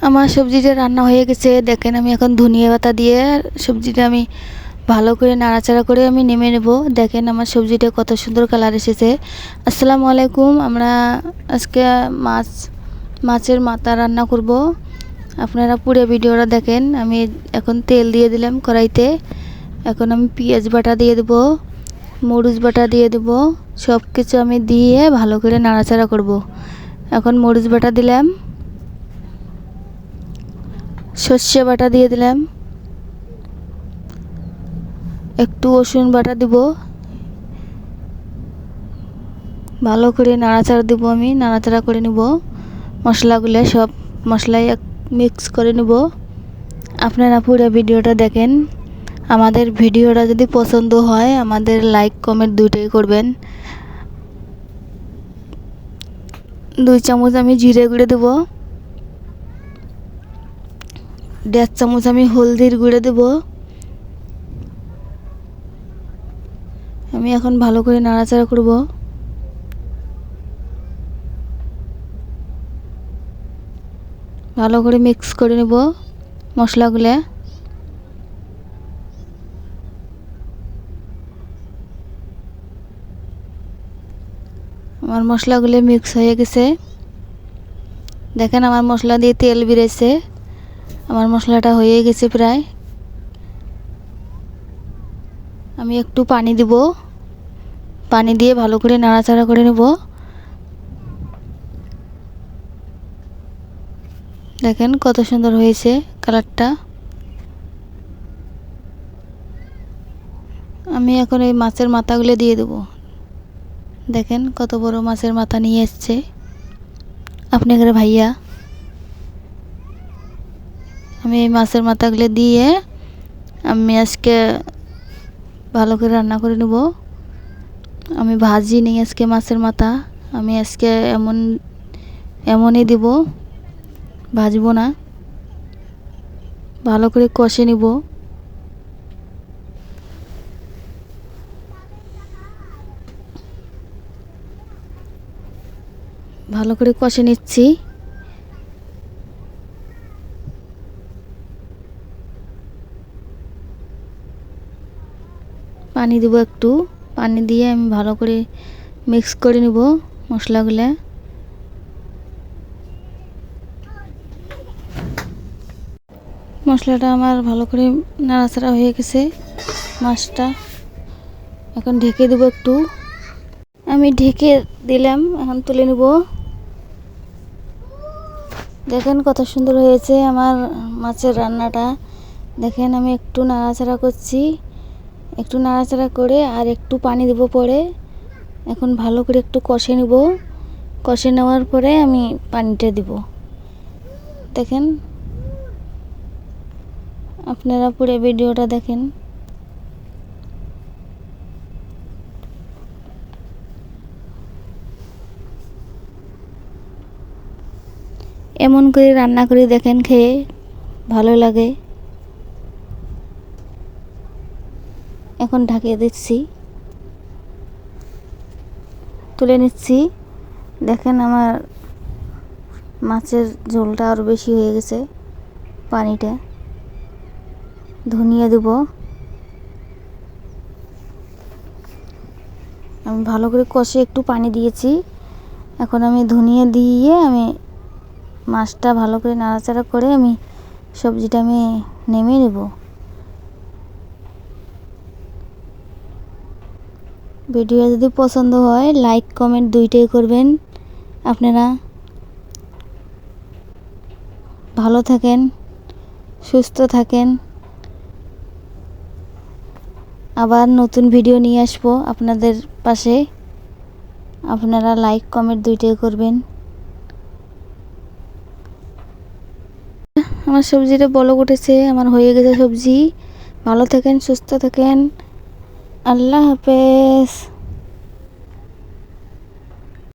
আমার সবজিটা রান্না হয়ে গেছে। দেখেন আমি এখন ধনিয়া পাতা দিয়ে সবজিটা আমি ভালো করে নাড়াচাড়া করে আমি নেমে নেব। দেখেন আমার সবজিটা কত সুন্দর কালার এসেছে। আসসালামু আলাইকুম। আমরা আজকে মাছের মাথা রান্না করব। আপনারা পুরো ভিডিওটা দেখেন। আমি এখন তেল দিয়ে দিলাম কড়াইতে। এখন আমি পেঁয়াজ বাটা দিয়ে দেব, মরিচ বাটা দিয়ে দেব, সব কিছু আমি দিয়ে ভালো করে নাড়াচাড়া করব। এখন মরিচ বাটা দিলাম, সর্ষে বাটা দিয়ে দিলাম, একটু রসুন বাটা দিব, ভালো করে নাড়াচাড়া দিব। আমি নাড়াচাড়া করে নিব। মশলাগুলো সব মশলাই মিক্স করে নিব। আপনারা পুরো ভিডিওটা দেখেন। আমাদের ভিডিওটা যদি পছন্দ হয় আমাদের লাইক কমেন্ট দুইটাই করবেন। 2 চামচ আমি জিরে গুঁড়ো দেব, 1.5 চামচ আমি হলদির গুঁড়ো দেব। আমি এখন ভালো করে নাড়াচাড়া করব। ভালো করে মিক্স করে নেব মশলাগুলো। আমার মশলাগুলো মিক্স হয়ে গেছে। দেখেন আমার মশলা দিয়ে তেল বেরিয়েছে। আমার মশলাটা হয়ে গেছে প্রায়। আমি একটু পানি দিব, পানি দিয়ে ভালো করে নাড়াচাড়া করে নেব। দেখেন কত সুন্দর হয়েছে কালারটা। আমি এখন এই মাছের মাথাগুলো দিয়ে দেব। দেখেন কত বড় মাছের মাথা নিয়ে এসছে আপনাদের ভাইয়া। আমি এই মাছের মাথাগুলো দিয়ে আমি আজকে ভালো করে রান্না করে নেব। আমি ভাজি নিই আজকে মাছের মাথা। আমি আজকে এমনই দিব, ভাজবো না। ভালো করে কষে নিব। ভালো করে কষে নিচ্ছি। পানি দেব একটু। পানি দিয়ে আমি ভালো করে মিক্স করে নিব মশলাগুলো। মশলাটা আমার ভালো করে নাড়াচাড়া হয়ে গেছে। মাছটা এখন ঢেকে দেব একটু। আমি ঢেকে দিলাম, এখন তুলে নেব। দেখেন কত সুন্দর হয়েছে আমার মাছের রান্নাটা। দেখেন আমি একটু নাড়াচাড়া করছি, একটু নাড়াচাড়া করে আর একটু পানি দেব পরে। এখন ভালো করে একটু কষে নেব। কষে নেওয়ার পরে আমি পানিটা দিব। দেখেন আপনারা পুরো ভিডিওটা দেখেন। এমন করে রান্না করে দেখেন, খেয়ে ভালো লাগে। এখন ঢাকিয়ে দিচ্ছি, তুলে নিচ্ছি। দেখেন আমার মাছের ঝোলটা আরও বেশি হয়ে গেছে। পানিটা ধনিয়া দেব। আমি ভালো করে কষে একটু পানি দিয়েছি। এখন আমি ধনিয়া দিয়ে আমি মাছটা ভালো করে নাড়াচাড়া করে আমি সবজিটা আমি নেমে নেব। ভিডিও যদি পছন্দ হয় লাইক কমেন্ট দুইটাই করবেন। আপনারা ভালো থাকেন, সুস্থ থাকেন। আবার নতুন ভিডিও নিয়ে আসবো আপনাদের পাশে। আপনারা লাইক কমেন্ট দুইটাই করবেন। আমার সবজিটা বলক উঠেছে, আমার হয়ে গেছে সবজি। ভালো থাকেন, সুস্থ থাকেন। আল্লাহ হাফেজ।